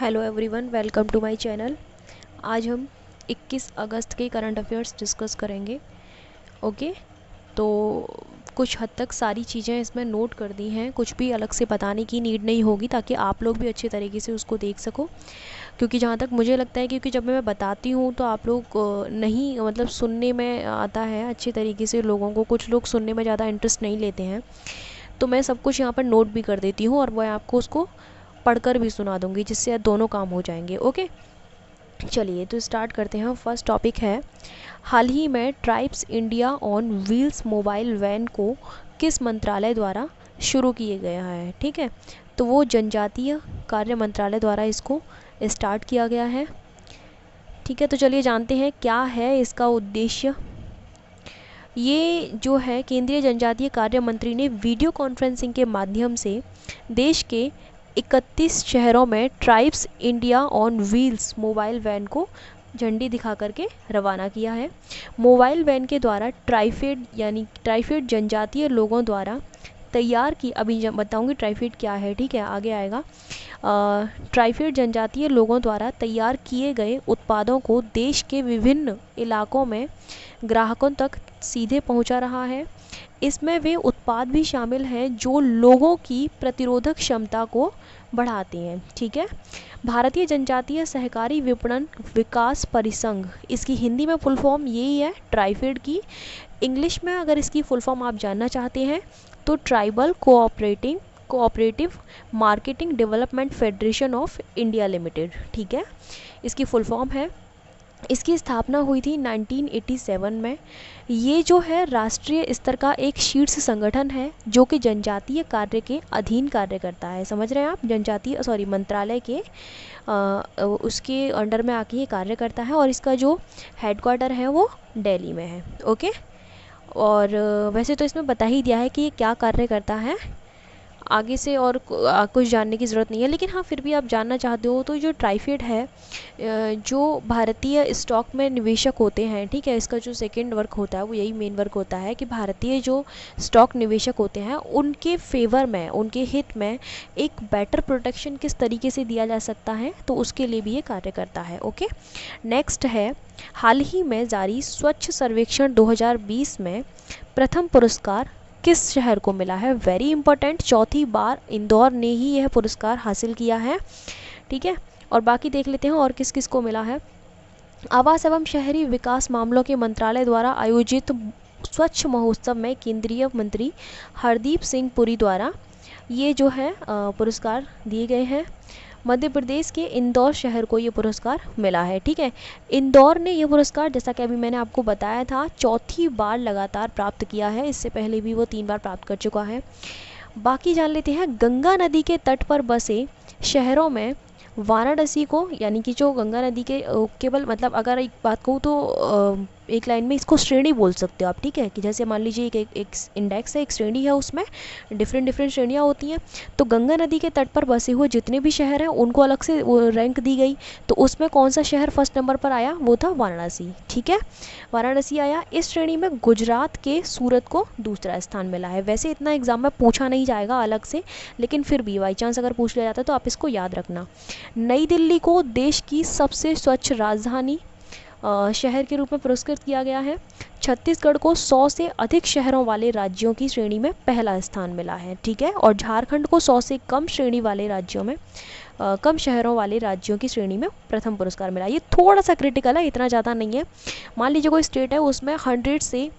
Hello everyone, welcome to my channel. आज हम 21 अगस्त के करंट अफेयर्स डिस्कस करेंगे। ओके, तो कुछ हद तक सारी चीज़ें इसमें नोट कर दी हैं, कुछ भी अलग से बताने की नीड नहीं होगी ताकि आप लोग भी अच्छे तरीके से उसको देख सको। क्योंकि जहाँ तक मुझे लगता है, क्योंकि जब मैं बताती हूँ तो आप लोग नहीं मतलब सुनने में आता है अच्छे तरीके से लोगों को, कुछ लोग सुनने में ज़्यादा इंटरेस्ट नहीं लेते हैं, तो मैं सब कुछ यहाँ पर नोट भी कर देती हूँ और मैं आपको उसको पढ़कर भी सुना दूँगी, जिससे दोनों काम हो जाएंगे। ओके, चलिए तो स्टार्ट करते हैं। फर्स्ट टॉपिक है, हाल ही में Tribes India on Wheels mobile van को किस मंत्रालय द्वारा शुरू किया गया है। ठीक है, तो वो जनजातीय कार्य मंत्रालय द्वारा इसको स्टार्ट किया गया है। ठीक है, तो चलिए जानते हैं क्या है इसका उद्देश्य। ये जो है केंद्रीय जनजातीय कार्य मंत्री ने वीडियो कॉन्फ्रेंसिंग के माध्यम से देश के 31 शहरों में Tribes India on Wheels mobile van को झंडी दिखा करके रवाना किया है। मोबाइल वैन के द्वारा ट्राइफेड जनजातीय लोगों द्वारा तैयार की, अभी बताऊंगी ट्राइफेड क्या है, ठीक है, आगे आएगा। ट्राइफेड जनजातीय लोगों द्वारा तैयार किए गए उत्पादों को देश के विभिन्न इलाकों में ग्राहकों तक सीधे पहुंचा रहा है। इसमें वे उत्पाद भी शामिल हैं जो लोगों की प्रतिरोधक क्षमता को बढ़ाते हैं। ठीक है, भारतीय जनजातीय सहकारी विपणन विकास परिसंघ, इसकी हिंदी में फुल फॉर्म यही है ट्राइफेड की। इंग्लिश में अगर इसकी फुल फॉर्म आप जानना चाहते हैं तो tribal cooperative marketing development federation of India limited, ठीक है, इसकी फुल फॉर्म है। इसकी स्थापना हुई थी 1987 में। ये जो है राष्ट्रीय स्तर का एक शीर्ष संगठन है जो कि जनजातीय कार्य के अधीन कार्य करता है। समझ रहे हैं आप, जनजातीय मंत्रालय के उसके अंडर में आके ये कार्य करता है और इसका जो हेडक्वार्टर है वो दिल्ली में है। ओके, और वैसे तो इसमें बता ही दिया है कि ये क्या कार्य करता है, आगे से और कुछ जानने की ज़रूरत नहीं है। लेकिन हाँ, फिर भी आप जानना चाहते हो तो जो ट्राइफेड है, जो भारतीय स्टॉक में निवेशक होते हैं, ठीक है, इसका जो सेकंड वर्क होता है वो यही मेन वर्क होता है कि भारतीय जो स्टॉक निवेशक होते हैं उनके फेवर में, उनके हित में एक बेटर प्रोटेक्शन किस तरीके से दिया जा सकता है, तो उसके लिए भी ये कार्य करता है। ओके, नेक्स्ट है, हाल ही में जारी स्वच्छ सर्वेक्षण 2020 में प्रथम पुरस्कार किस शहर को मिला है। वेरी इंपॉर्टेंट, चौथी बार इंदौर ने ही यह पुरस्कार हासिल किया है। ठीक है, और बाकी देख लेते हैं और किस किस को मिला है। आवास एवं शहरी विकास मामलों के मंत्रालय द्वारा आयोजित स्वच्छ महोत्सव में केंद्रीय मंत्री हरदीप सिंह पुरी द्वारा ये जो है पुरस्कार दिए गए हैं। मध्य प्रदेश के इंदौर शहर को ये पुरस्कार मिला है। ठीक है, इंदौर ने ये पुरस्कार, जैसा कि अभी मैंने आपको बताया था, चौथी बार लगातार प्राप्त किया है। इससे पहले भी वो 3 बार प्राप्त कर चुका है। बाकी जान लेते हैं, गंगा नदी के तट पर बसे शहरों में वाराणसी को, यानी कि जो गंगा नदी के केवल मतलब अगर एक बात कहूँ तो एक लाइन में इसको श्रेणी बोल सकते हो आप। ठीक है, कि जैसे मान लीजिए एक इंडेक्स है, एक श्रेणी है, उसमें डिफरेंट श्रेणियाँ होती हैं। तो गंगा नदी के तट पर बसे हुए जितने भी शहर हैं उनको अलग से रैंक दी गई। तो उसमें कौन सा शहर फर्स्ट नंबर पर आया, वो था वाराणसी। ठीक है, वाराणसी आया। इस श्रेणी में गुजरात के सूरत को दूसरा स्थान मिला है। वैसे इतना एग्जाम में पूछा नहीं जाएगा अलग से, लेकिन फिर भी बाई चांस अगर पूछ लिया जाता है तो आप इसको याद रखना। नई दिल्ली को देश की सबसे स्वच्छ राजधानी शहर के रूप में पुरस्कृत किया गया है। छत्तीसगढ़ को 100 से अधिक शहरों वाले राज्यों की श्रेणी में पहला स्थान मिला है। ठीक है, और झारखंड को 100 से कम श्रेणी वाले राज्यों में कम शहरों वाले राज्यों की श्रेणी में प्रथम पुरस्कार मिला। ये थोड़ा सा क्रिटिकल है, इतना ज़्यादा नहीं है। मान लीजिए कोई स्टेट है उसमें 100 से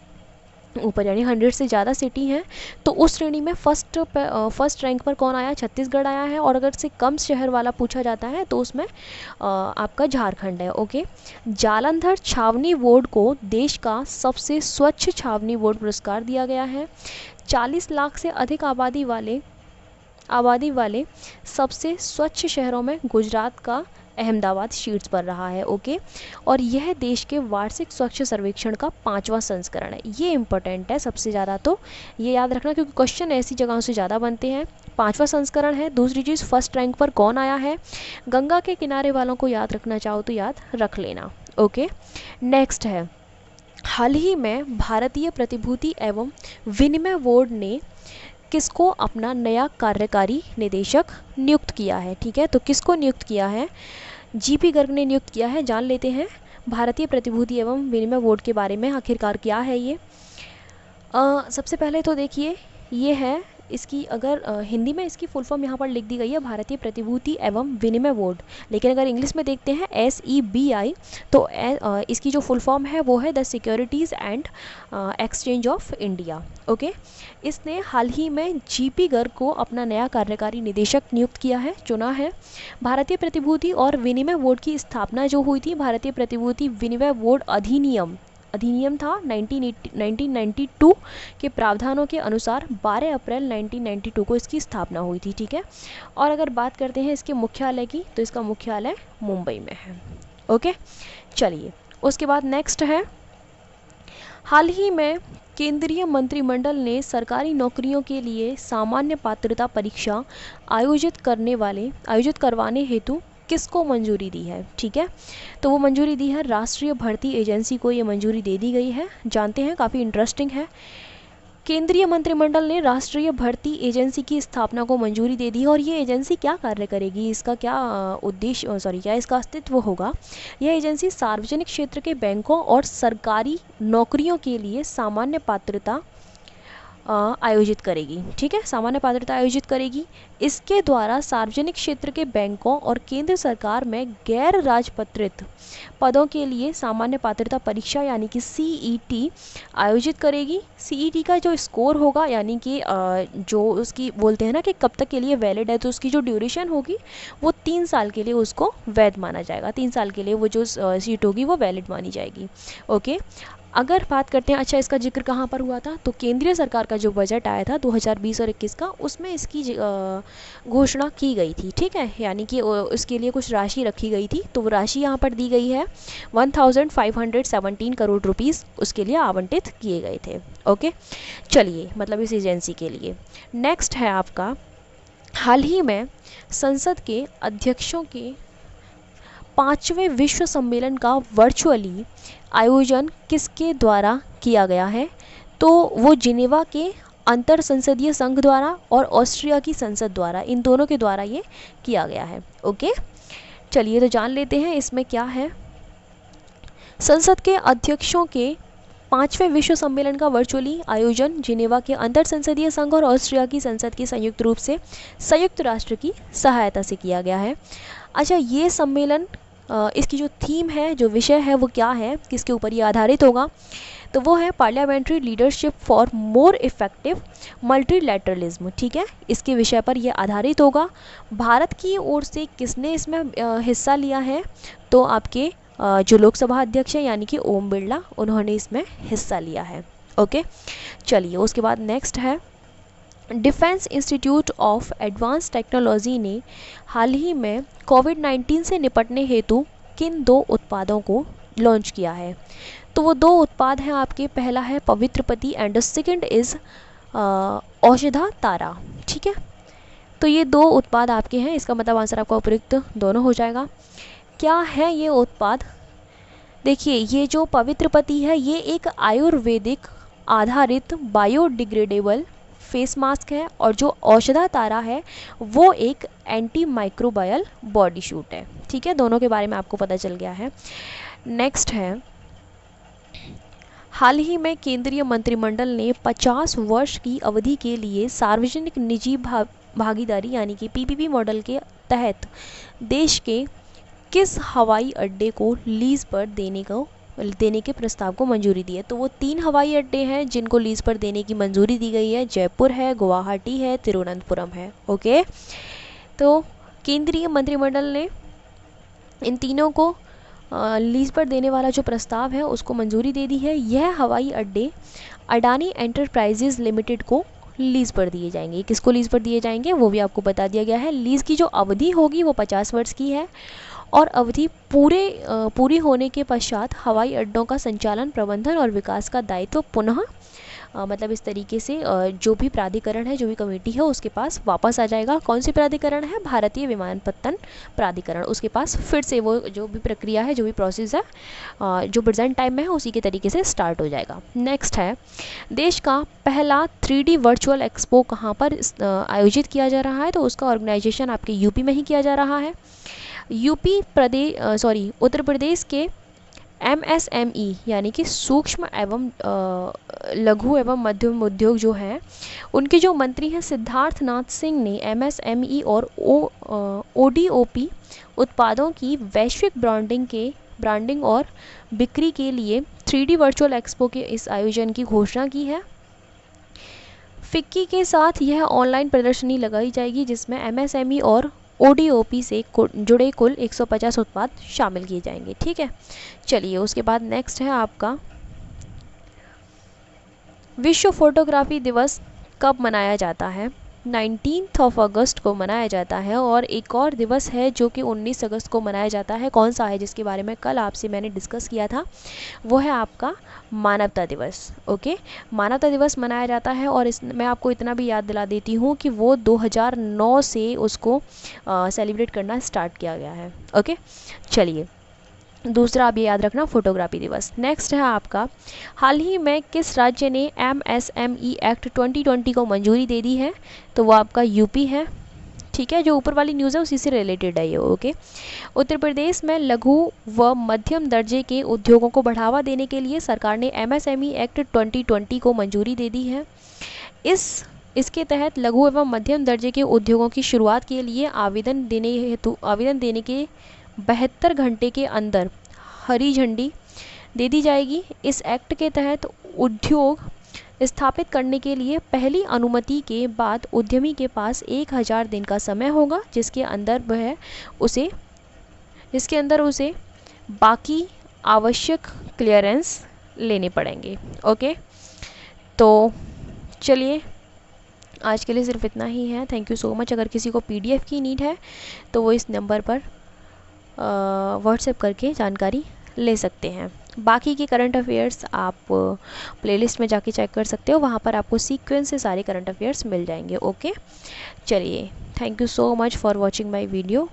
ऊपर, यानी 100 से ज़्यादा सिटी हैं, तो उस श्रेणी में फर्स्ट रैंक पर कौन आया, छत्तीसगढ़ आया है। और अगर से कम शहर वाला पूछा जाता है तो उसमें आपका झारखंड है। ओके, जालंधर छावनी बोर्ड को देश का सबसे स्वच्छ छावनी बोर्ड पुरस्कार दिया गया है। 40 लाख से अधिक आबादी वाले सबसे स्वच्छ शहरों में गुजरात का अहमदाबाद शीर्ष पर रहा है। ओके, और यह देश के वार्षिक स्वच्छ सर्वेक्षण का 5वां संस्करण है। ये इंपॉर्टेंट है सबसे ज़्यादा, तो ये याद रखना क्योंकि क्वेश्चन ऐसी जगहों से ज़्यादा बनते हैं। 5वां संस्करण है। दूसरी चीज़, फर्स्ट रैंक पर कौन आया है। गंगा के किनारे वालों को याद रखना चाहो तो याद रख लेना। ओके, नेक्स्ट है, हाल ही में भारतीय प्रतिभूति एवं विनिमय बोर्ड ने किसको अपना नया कार्यकारी निदेशक नियुक्त किया है। ठीक है, तो किसको नियुक्त किया है, जीपी गर्ग ने नियुक्त किया है। जान लेते हैं भारतीय प्रतिभूति एवं विनिमय बोर्ड के बारे में, आखिरकार क्या है ये। सबसे पहले तो देखिए ये है इसकी, अगर हिंदी में इसकी फुल फॉर्म यहाँ पर लिख दी गई है भारतीय प्रतिभूति एवं विनिमय बोर्ड, लेकिन अगर इंग्लिश में देखते हैं SEBI, तो इसकी जो फुल फॉर्म है वो है the securities and exchange of India. Okay, इसने हाल ही में जीपी गर्ग को अपना नया कार्यकारी निदेशक नियुक्त किया है, चुना है। भारतीय प्रतिभूति और विनिमय बोर्ड की स्थापना जो हुई थी, भारतीय प्रतिभूति विनिमय बोर्ड अधिनियम था 1992 के प्रावधानों के अनुसार 12 अप्रैल 1992 को इसकी स्थापना हुई थी। ठीक है, और अगर बात करते हैं इसके मुख्यालय की, तो इसका मुख्यालय मुंबई में है। ओके, चलिए उसके बाद नेक्स्ट है, हाल ही में केंद्रीय मंत्रिमंडल ने सरकारी नौकरियों के लिए सामान्य पात्रता परीक्षा आयोजित करवाने हेतु किसको मंजूरी दी है। ठीक है, तो वो मंजूरी दी है राष्ट्रीय भर्ती एजेंसी को, ये मंजूरी दे दी गई है। जानते हैं, काफ़ी इंटरेस्टिंग है। केंद्रीय मंत्रिमंडल ने राष्ट्रीय भर्ती एजेंसी की स्थापना को मंजूरी दे दी है, और ये एजेंसी क्या कार्य करेगी, इसका क्या उद्देश्य क्या इसका अस्तित्व होगा। यह एजेंसी सार्वजनिक क्षेत्र के बैंकों और सरकारी नौकरियों के लिए सामान्य पात्रता आयोजित करेगी। ठीक है, सामान्य पात्रता आयोजित करेगी। इसके द्वारा सार्वजनिक क्षेत्र के बैंकों और केंद्र सरकार में गैर राजपत्रित पदों के लिए सामान्य पात्रता परीक्षा यानी कि CET आयोजित करेगी। CET का जो स्कोर होगा, यानी कि जो उसकी बोलते हैं ना कि कब तक के लिए वैलिड है, तो उसकी जो ड्यूरेशन होगी वो 3 साल के लिए उसको वैध माना जाएगा। 3 साल के लिए वो जो सीट होगी वो वैलिड मानी जाएगी। ओके, अगर बात करते हैं, अच्छा इसका जिक्र कहाँ पर हुआ था, तो केंद्रीय सरकार का जो बजट आया था 2020 और 21 का, उसमें इसकी घोषणा की गई थी। ठीक है, यानी कि उसके लिए कुछ राशि रखी गई थी, तो वो राशि यहाँ पर दी गई है 1517 करोड़ रुपीस उसके लिए आवंटित किए गए थे। ओके, चलिए, मतलब इस एजेंसी के लिए। नेक्स्ट है आपका, हाल ही में संसद के अध्यक्षों के 5वें विश्व सम्मेलन का वर्चुअली आयोजन किसके द्वारा किया गया है, तो वो जिनेवा के अंतर संसदीय संघ द्वारा और ऑस्ट्रिया की संसद द्वारा, इन दोनों के द्वारा ये किया गया है। ओके, चलिए तो जान लेते हैं इसमें क्या है। संसद के अध्यक्षों के 5वें विश्व सम्मेलन का वर्चुअली आयोजन जिनेवा के अंतर संसदीय संघ और ऑस्ट्रिया की संसद के संयुक्त रूप से संयुक्त राष्ट्र की सहायता से किया गया है। अच्छा, ये सम्मेलन इसकी जो थीम है, जो विषय है, वो क्या है, किसके ऊपर ये आधारित होगा, तो वो है parliamentary leadership for more effective multilateralism. ठीक है, इसके विषय पर यह आधारित होगा। भारत की ओर से किसने इसमें हिस्सा लिया है, तो आपके जो लोकसभा अध्यक्ष हैं यानी कि ओम बिरला, उन्होंने इसमें हिस्सा लिया है। ओके, चलिए उसके बाद नेक्स्ट है, defence institute of advance technology ने हाल ही में कोविड-19 से निपटने हेतु किन 2 उत्पादों को लॉन्च किया है, तो वो 2 उत्पाद हैं आपके, पहला है पवित्रपति एंड सेकंड इज़ औषधा तारा। ठीक है, तो ये 2 उत्पाद आपके हैं, इसका मतलब आंसर आपका उपयुक्त दोनों हो जाएगा। क्या है ये उत्पाद, देखिए ये जो पवित्रपति है ये एक आयुर्वेदिक आधारित बायोडिग्रेडेबल फेस मास्क है, और जो औषधा तारा है वो एक एंटी माइक्रोबायल बॉडी सूट है। ठीक है, दोनों के बारे में आपको पता चल गया है। नेक्स्ट है, हाल ही में केंद्रीय मंत्रिमंडल ने 50 वर्ष की अवधि के लिए सार्वजनिक निजी भागीदारी यानी कि PPP मॉडल के तहत देश के किस हवाई अड्डे को लीज पर देने के प्रस्ताव को मंजूरी दी है, तो वो 3 हवाई अड्डे हैं जिनको लीज पर देने की मंजूरी दी गई है, जयपुर है, गुवाहाटी है, तिरुवनंतपुरम है। ओके, तो केंद्रीय मंत्रिमंडल ने इन तीनों को लीज पर देने वाला जो प्रस्ताव है उसको मंजूरी दे दी है। यह हवाई अड्डे अडानी एंटरप्राइजेज लिमिटेड को लीज पर दिए जाएंगे। किसको लीज पर दिए जाएंगे वो भी आपको बता दिया गया है। लीज की जो अवधि होगी वो 50 वर्ष की है, और अवधि पूरी होने के पश्चात हवाई अड्डों का संचालन, प्रबंधन और विकास का दायित्व पुनः मतलब इस तरीके से जो भी प्राधिकरण है, जो भी कमेटी है, उसके पास वापस आ जाएगा। कौन सी प्राधिकरण है? भारतीय विमानपत्तन प्राधिकरण। उसके पास फिर से वो जो भी प्रक्रिया है, जो भी प्रोसेस है, जो प्रेजेंट टाइम में है उसी के तरीके से स्टार्ट हो जाएगा। नेक्स्ट है, देश का पहला 3D वर्चुअल एक्सपो कहाँ पर आयोजित किया जा रहा है? तो उसका ऑर्गेनाइजेशन आपके यूपी में ही किया जा रहा है। उत्तर प्रदेश के MSME यानी कि सूक्ष्म एवं लघु एवं मध्यम उद्योग जो है, उनके जो मंत्री हैं सिद्धार्थ नाथ सिंह ने MSME और ODOP उत्पादों की वैश्विक ब्रांडिंग और बिक्री के लिए 3D वर्चुअल एक्सपो के इस आयोजन की घोषणा की है। फिक्की के साथ यह ऑनलाइन प्रदर्शनी लगाई जाएगी जिसमें MSME और ODOP से जुड़े कुल 150 उत्पाद शामिल किए जाएंगे। ठीक है, चलिए उसके बाद नेक्स्ट है आपका विश्व फोटोग्राफी दिवस कब मनाया जाता है? 19 अगस्त को मनाया जाता है। और एक और दिवस है जो कि 19 अगस्त को मनाया जाता है। कौन सा है? जिसके बारे में कल आपसे मैंने डिस्कस किया था, वो है आपका मानवता दिवस। ओके, मानवता दिवस मनाया जाता है। और मैं आपको इतना भी याद दिला देती हूँ कि वो 2009 से उसको सेलिब्रेट करना स्टार्ट किया गया है। ओके, चलिए दूसरा आप ये याद रखना, फोटोग्राफी दिवस। नेक्स्ट है आपका, हाल ही में किस राज्य ने MSME एक्ट 2020 को मंजूरी दे दी है? तो वो आपका यूपी है। ठीक है, जो ऊपर वाली न्यूज़ है उसी से रिलेटेड है ये। ओके, उत्तर प्रदेश में लघु व मध्यम दर्जे के उद्योगों को बढ़ावा देने के लिए सरकार ने MSME एक्ट 2020 को मंजूरी दे दी है। इसके तहत लघु एवं मध्यम दर्जे के उद्योगों की शुरुआत के लिए आवेदन देने के 72 घंटे के अंदर हरी झंडी दे दी जाएगी। इस एक्ट के तहत उद्योग स्थापित करने के लिए पहली अनुमति के बाद उद्यमी के पास 1000 दिन का समय होगा, जिसके अंदर उसे बाकी आवश्यक क्लियरेंस लेने पड़ेंगे। ओके, तो चलिए आज के लिए सिर्फ इतना ही है। Thank you so much. अगर किसी को PDF की नीड है तो वो इस नंबर पर व्हाट्सएप करके जानकारी ले सकते हैं। बाकी के करंट अफेयर्स आप प्लेलिस्ट में जाके चेक कर सकते हो, वहाँ पर आपको सीक्वेंस से सारे करंट अफेयर्स मिल जाएंगे। ओके, चलिए thank you so much for watching my video.